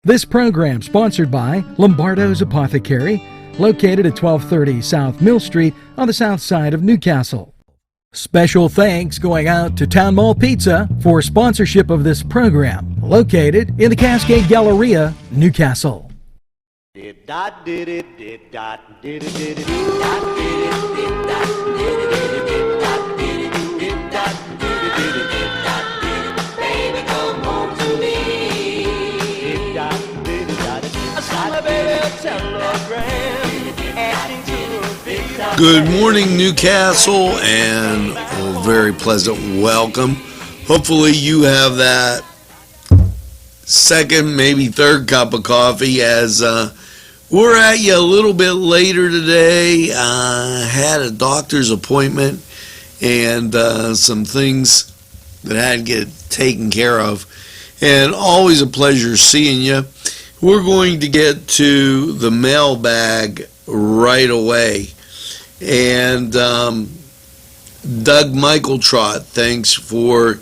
This program sponsored by Lombardo's Apothecary, located at 1230 South Mill Street on the south side of Newcastle. Special thanks going out to Town Mall Pizza for sponsorship of this program, located in the Cascade Galleria, Newcastle. Good morning, Newcastle, and a very pleasant welcome. Hopefully you have that second, maybe third cup of coffee, as we're at you a little bit later today. Had a doctor's appointment and some things that had to get taken care of, and always a pleasure seeing you. We're going to get to the mailbag right away. And Doug Michaeltrot, thanks for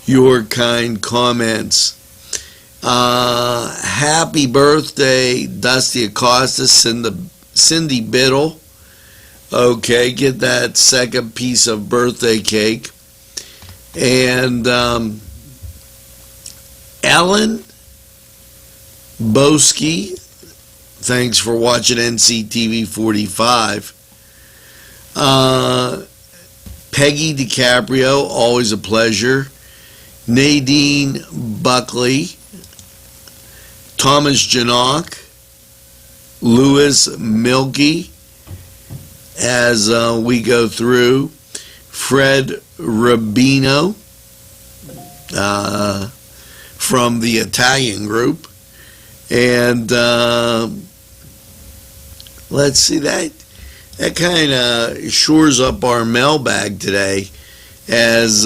your kind comments. Happy birthday, Dusty Acosta, Cindy Biddle. Okay, get that second piece of birthday cake. And Ellen Boski, thanks for watching NCTV45. Peggy DiCaprio, always a pleasure. Nadine Buckley, Thomas Janock, Louis Milky, as we go through. Fred Rubino from the Italian group. And let's see, that kind of shores up our mailbag today, as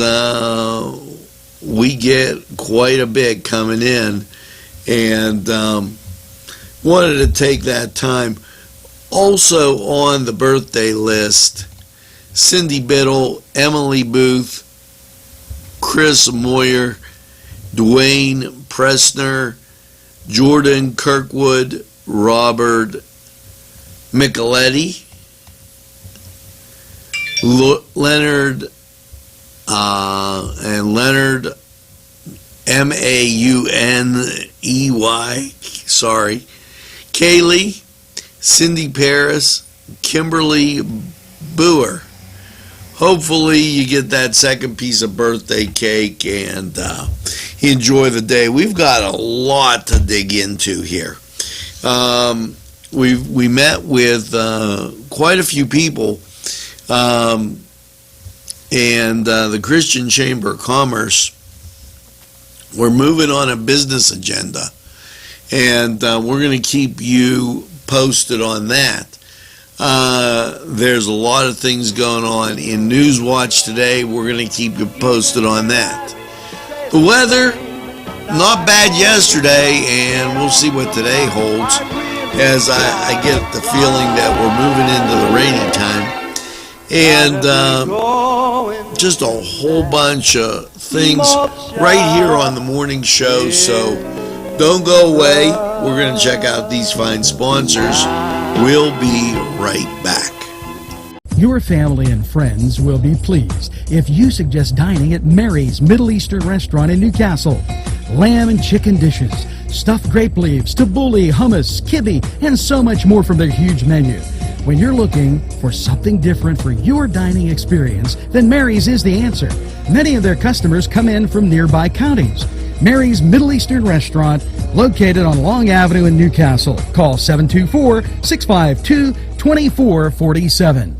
we get quite a bit coming in, and wanted to take that time. Also on the birthday list, Cindy Biddle, Emily Booth, Chris Moyer, Dwayne Pressner, Jordan Kirkwood, Robert Micheletti, Leonard and Leonard Mauney, sorry, Kaylee, Cindy Paris, Kimberly Boer. Hopefully you get that second piece of birthday cake and enjoy the day. We've got a lot to dig into here. We met with quite a few people. And the Christian Chamber of Commerce, we're moving on a business agenda, and we're going to keep you posted on that. There's a lot of things going on in Newswatch today. We're going to keep you posted on that. The weather, not bad yesterday, and we'll see what today holds, as I get the feeling that we're moving into the rainy time. And just a whole bunch of things right here on the morning show. So don't go away. We're going to check out these fine sponsors. We'll be right back. Your family and friends will be pleased if you suggest dining at Mary's Middle Eastern Restaurant in Newcastle. Lamb and chicken dishes, stuffed grape leaves, tabbouleh, hummus, kibbe, and so much more from their huge menu. When you're looking for something different for your dining experience, then Mary's is the answer. Many of their customers come in from nearby counties. Mary's Middle Eastern Restaurant, located on Long Avenue in Newcastle. Call 724-652-2447.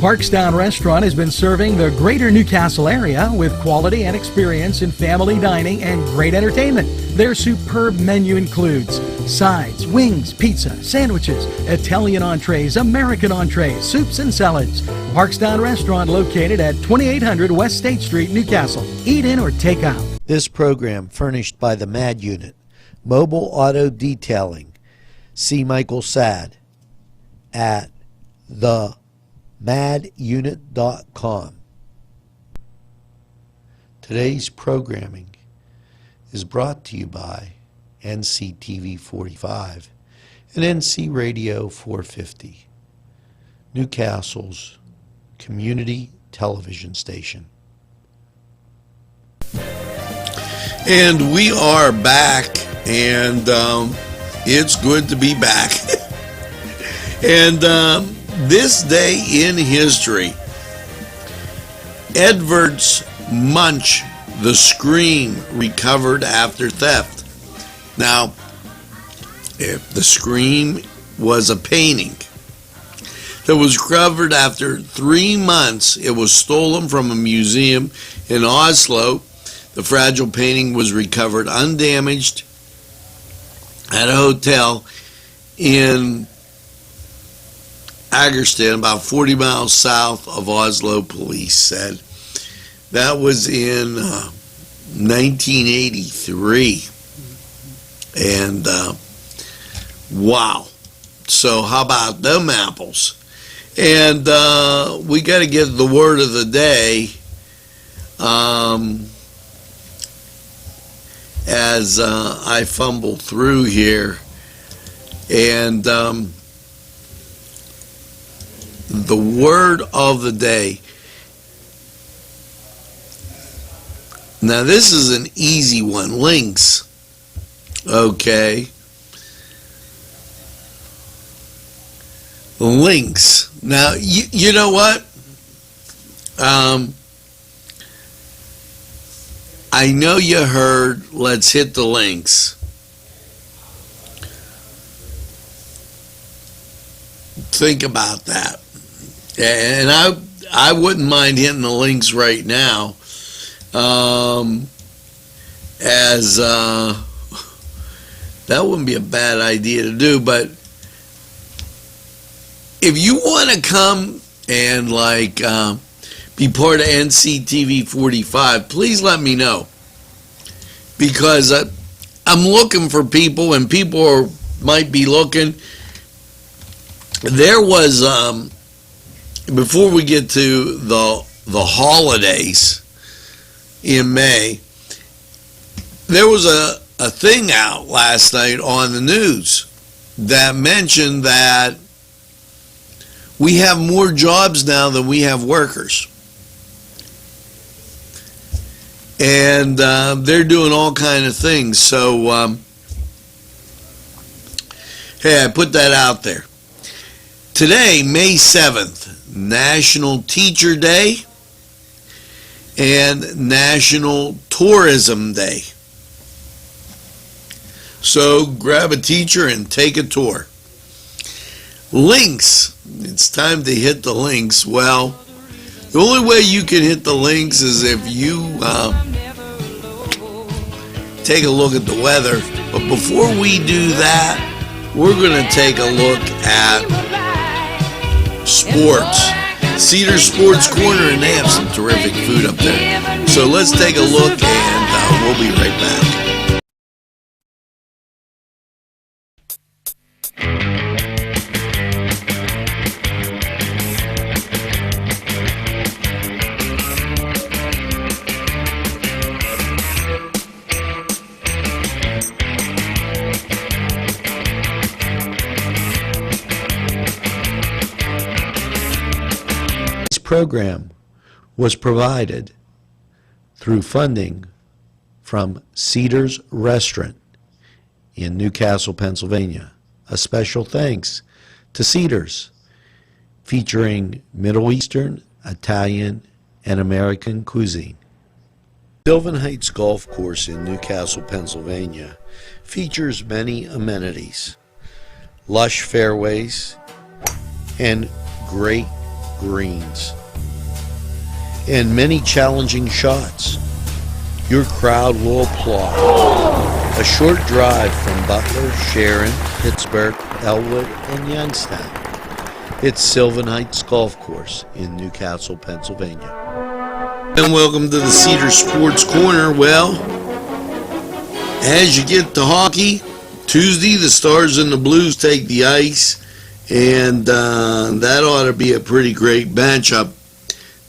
Parkstown Restaurant has been serving the greater Newcastle area with quality and experience in family dining and great entertainment. Their superb menu includes sides, wings, pizza, sandwiches, Italian entrees, American entrees, soups and salads. Parkstown Restaurant, located at 2800 West State Street, Newcastle. Eat in or take out. This program furnished by the MAD Unit, Mobile Auto Detailing. See Michael Sad at themadunit.com. Today's programming is brought to you by NCTV45, and NC Radio 450, Newcastle's community television station. And we are back, and it's good to be back. And this day in history, Edwards Munch, the scream recovered after theft. Now, if the scream was a painting that was recovered after 3 months, it was stolen from a museum in Oslo. The fragile painting was recovered undamaged at a hotel in Agerston, about 40 miles south of Oslo, police said. That was in 1983. And wow. So how about them apples? And we got to get the word of the day as I fumble through here. And the word of the day. Now this is an easy one. Links. Okay. Links. Now, you know what? I know you heard, let's hit the links. Think about that. And I wouldn't mind hitting the links right now. As that wouldn't be a bad idea to do, but if you want to come and be part of NCTV45, please let me know, because I'm looking for people, and people might be looking. There was before we get to the holidays in May, there was a thing out last night on the news that mentioned that we have more jobs now than we have workers. And they're doing all kind of things. So, hey, I put that out there. Today, May 7th, National Teacher Day and National Tourism Day. So grab a teacher and take a tour. Links. It's time to hit the links. Well, the only way you can hit the links is if you take a look at the weather. But before we do that, we're going to take a look at sports. Cedar Sports Corner, and they have some terrific food up there. So let's take a look, and we'll be right back. Program was provided through funding from Cedars Restaurant in Newcastle, Pennsylvania. A special thanks to Cedars, featuring Middle Eastern, Italian, and American cuisine. Sylvan Heights Golf Course in Newcastle, Pennsylvania features many amenities, lush fairways, and great greens, and many challenging shots. Your crowd will applaud. A short drive from Butler, Sharon, Pittsburgh, Elwood, and Youngstown. It's Sylvan Heights Golf Course in Newcastle, Pennsylvania. And welcome to the Cedar Sports Corner. Well, as you get to hockey, Tuesday the Stars and the Blues take the ice, and that ought to be a pretty great matchup.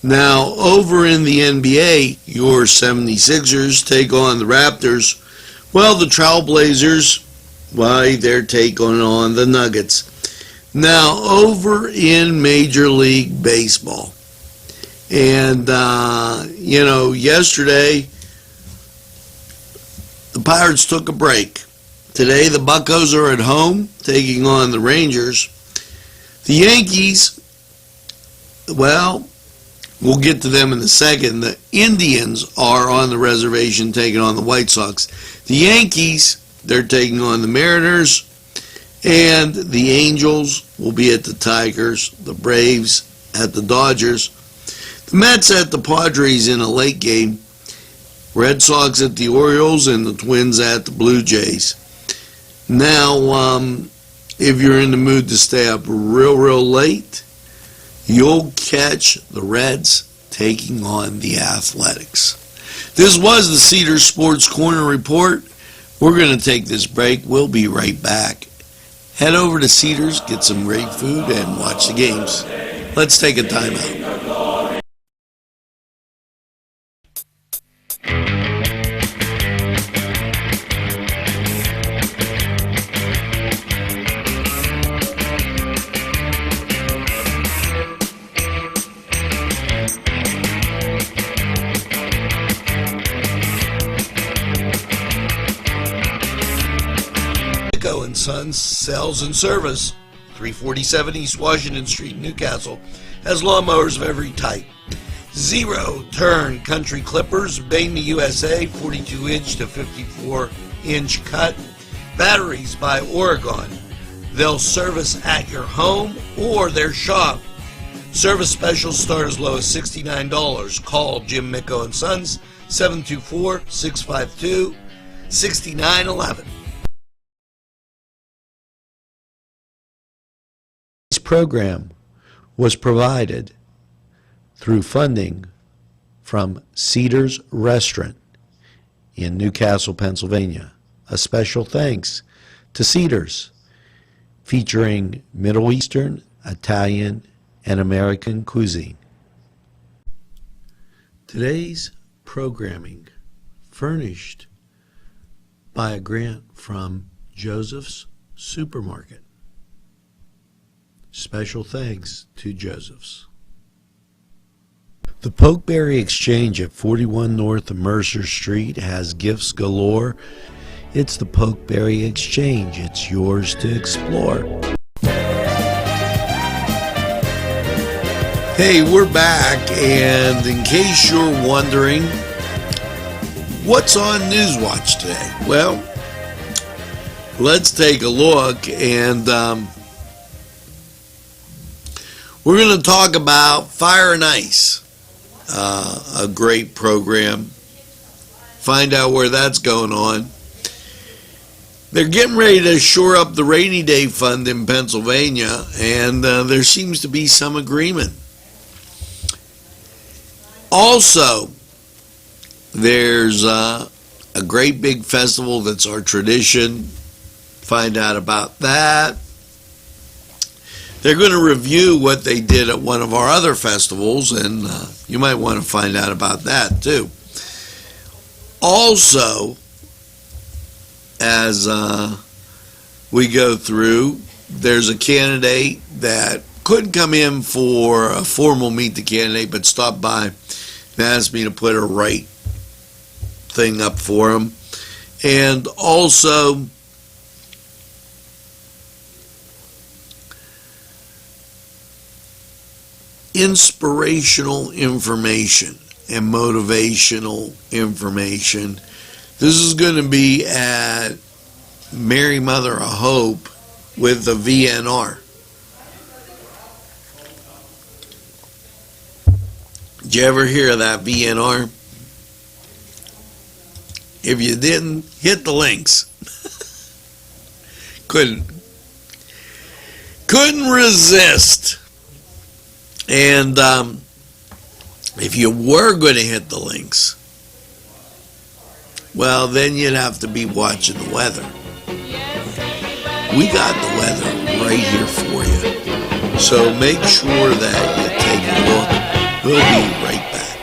Now, over in the NBA, your 76ers take on the Raptors Well, the Trailblazers, why, they're taking on the Nuggets. Now, over in Major League Baseball, and, yesterday, the Pirates took a break. Today, the Buccos are at home, taking on the Rangers. The Yankees, well, we'll get to them in a second. The Indians are on the reservation taking on the White Sox. The Yankees, they're taking on the Mariners. And the Angels will be at the Tigers. The Braves at the Dodgers. The Mets at the Padres in a late game. Red Sox at the Orioles and the Twins at the Blue Jays. Now, if you're in the mood to stay up real late, you'll catch the Reds taking on the Athletics. This was the Cedars Sports Corner Report. We're going to take this break. We'll be right back. Head over to Cedars, get some great food, and watch the games. Let's take a timeout. And Sons Sales and Service, 347 East Washington Street, Newcastle, has lawnmowers of every type. Zero-turn country clippers, made in the USA, 42-inch to 54-inch cut. Batteries by Oregon. They'll service at your home or their shop. Service specials start as low as $69. Call Jim Micco and Sons, 724-652-6911. This program was provided through funding from Cedars Restaurant in Newcastle, Pennsylvania. A special thanks to Cedars, featuring Middle Eastern, Italian, and American cuisine. Today's programming furnished by a grant from Joseph's Supermarket. Special thanks to Joseph's. The Pokeberry Exchange at 41 North Mercer Street has gifts galore. It's the Pokeberry Exchange. It's yours to explore. Hey, we're back, and in case you're wondering, what's on Newswatch today? Well, let's take a look, and we're going to talk about Fire and Ice, a great program. Find out where that's going on. They're getting ready to shore up the rainy day fund in Pennsylvania, and there seems to be some agreement. Also, there's a great big festival that's our tradition. Find out about that. They're going to review what they did at one of our other festivals, and you might want to find out about that too. Also, as we go through, there's a candidate that couldn't come in for a formal meet the candidate, but stopped by and asked me to put a right thing up for him. And also, inspirational information and motivational information. This is going to be at Mary Mother of Hope with the VNR. Did you ever hear of that VNR? If you didn't, hit the links. Couldn't resist. And if you were going to hit the links, well, then you'd have to be watching the weather. We got the weather right here for you. So make sure that you take a look. We'll be right back.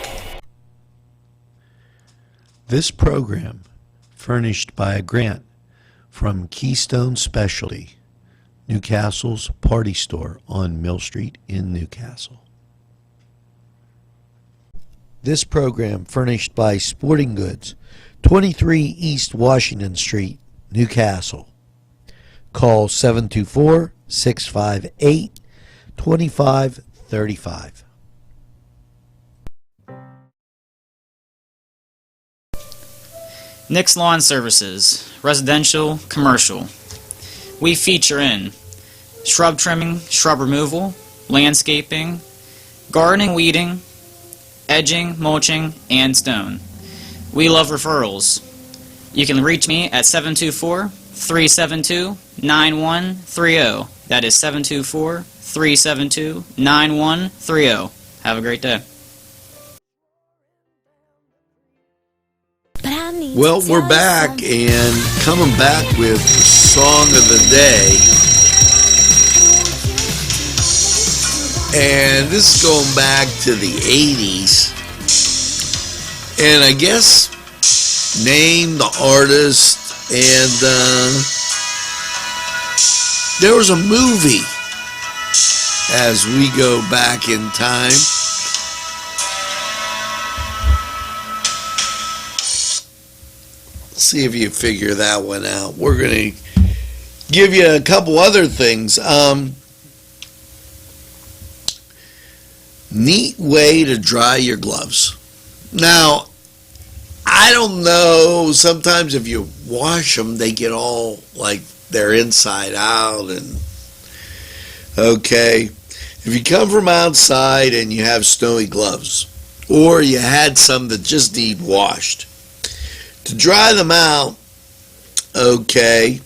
This program furnished by a grant from Keystone Specialty, Newcastle's party store on Mill Street in Newcastle. This program furnished by Sporting Goods, 23 East Washington Street, Newcastle. Call 724-658-2535. Nick's Lawn Services, residential, commercial. We feature in shrub trimming, shrub removal, landscaping, gardening, weeding, edging, mulching, and stone. We love referrals. You can reach me at 724-372-9130. That is 724-372-9130. Have a great day. Well, we're back and coming back with the song of the day. And this is going back to the 80s. And I guess name the artist, and there was a movie as we go back in time. See if you figure that one out. We're going to give you a couple other things. Neat way to dry your gloves. Now, I don't know, sometimes if you wash them, they get all like they're inside out. And okay, if you come from outside and you have snowy gloves, or you had some that just need washed, to dry them out, okay,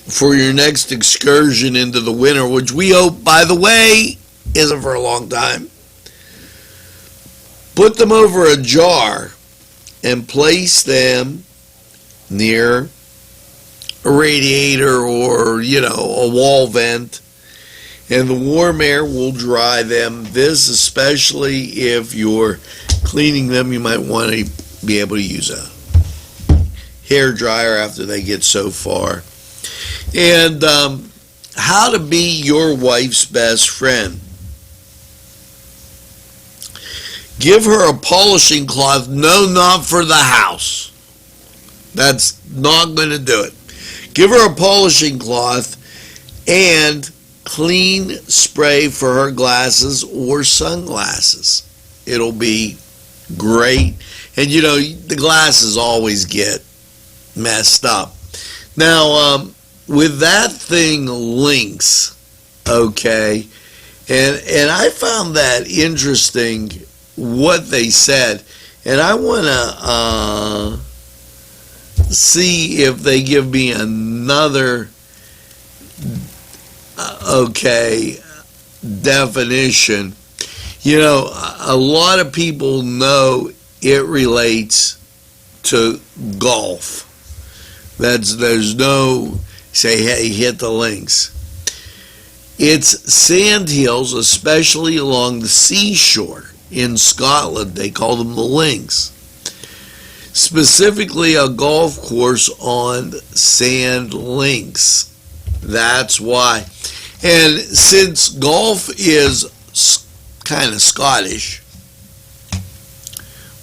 for your next excursion into the winter, which we hope, by the way, isn't for a long time, put them over a jar and place them near a radiator or, a wall vent, and the warm air will dry them. This, especially if you're cleaning them, you might want to be able to use a hair dryer after they get so far. And how to be your wife's best friend. Give her a polishing cloth. No, not for the house. That's not going to do it. Give her a polishing cloth and clean spray for her glasses or sunglasses. It'll be great. And the glasses always get messed up. Now, with that thing Lynx, okay, and I found that interesting what they said, and I want to see if they give me another definition. A lot of people know it relates to golf. There's no say, hey, hit the links. It's sand hills, especially along the seashore in Scotland. They call them the links. Specifically, a golf course on sand links. That's why. And since golf is kind of Scottish,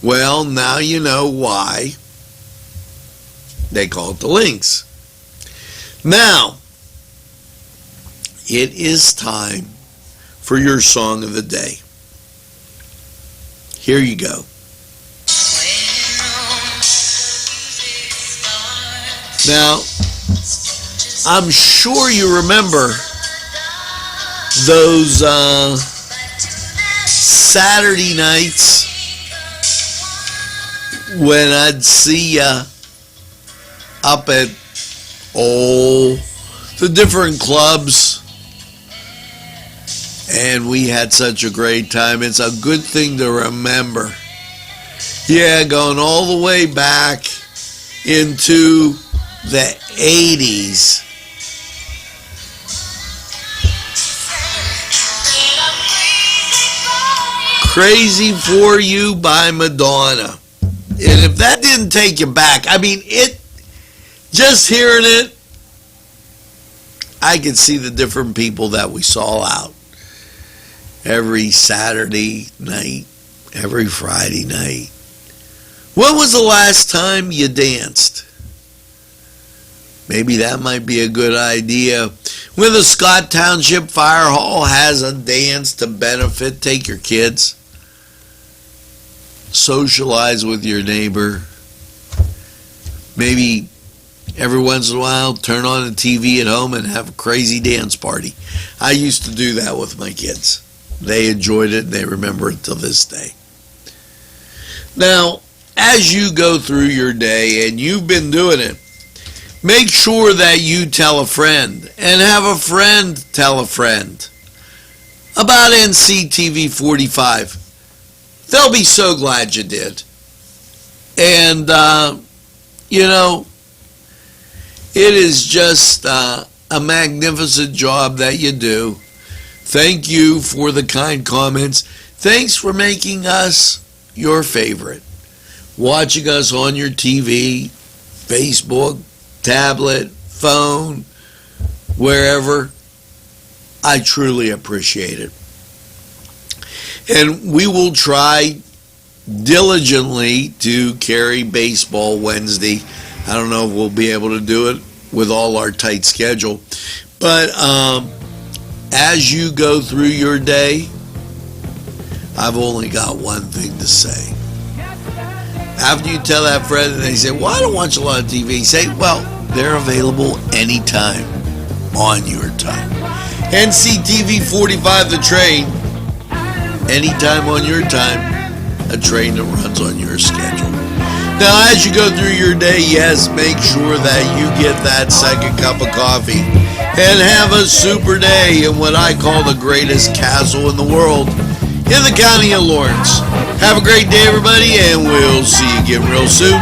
well, now you know why they call it the links. Now, it is time for your song of the day. Here you go. Now, I'm sure you remember those Saturday nights when I'd see ya up at the different clubs, and we had such a great time. It's a good thing to remember. Yeah, going all the way back into the 80s. Crazy for You by Madonna. And if that didn't take you back, I mean, just hearing it, I could see the different people that we saw out every Saturday night, every Friday night. When was the last time you danced? Maybe that might be a good idea. When the Scott Township Fire Hall has a dance to benefit, take your kids. Socialize with your neighbor. Maybe every once in a while turn on the TV at home and have a crazy dance party. I used to do that with my kids. They enjoyed it and they remember it till this day. Now, as you go through your day, and you've been doing it, make sure that you tell a friend and have a friend tell a friend about NCTV45. They'll be so glad you did. And, it is just a magnificent job that you do. Thank you for the kind comments. Thanks for making us your favorite. Watching us on your TV, Facebook, tablet, phone, wherever. I truly appreciate it. And we will try diligently to carry Baseball Wednesday. I don't know if we'll be able to do it with all our tight schedule. But as you go through your day, I've only got one thing to say. After you tell that friend and they say, well, I don't watch a lot of TV, say, well, they're available anytime on your time. NCTV45, the train, anytime on your time, a train that runs on your schedule. Now, as you go through your day, yes, make sure that you get that second cup of coffee and have a super day in what I call the greatest castle in the world, in the county of Lawrence. Have a great day, everybody, and we'll see you again real soon.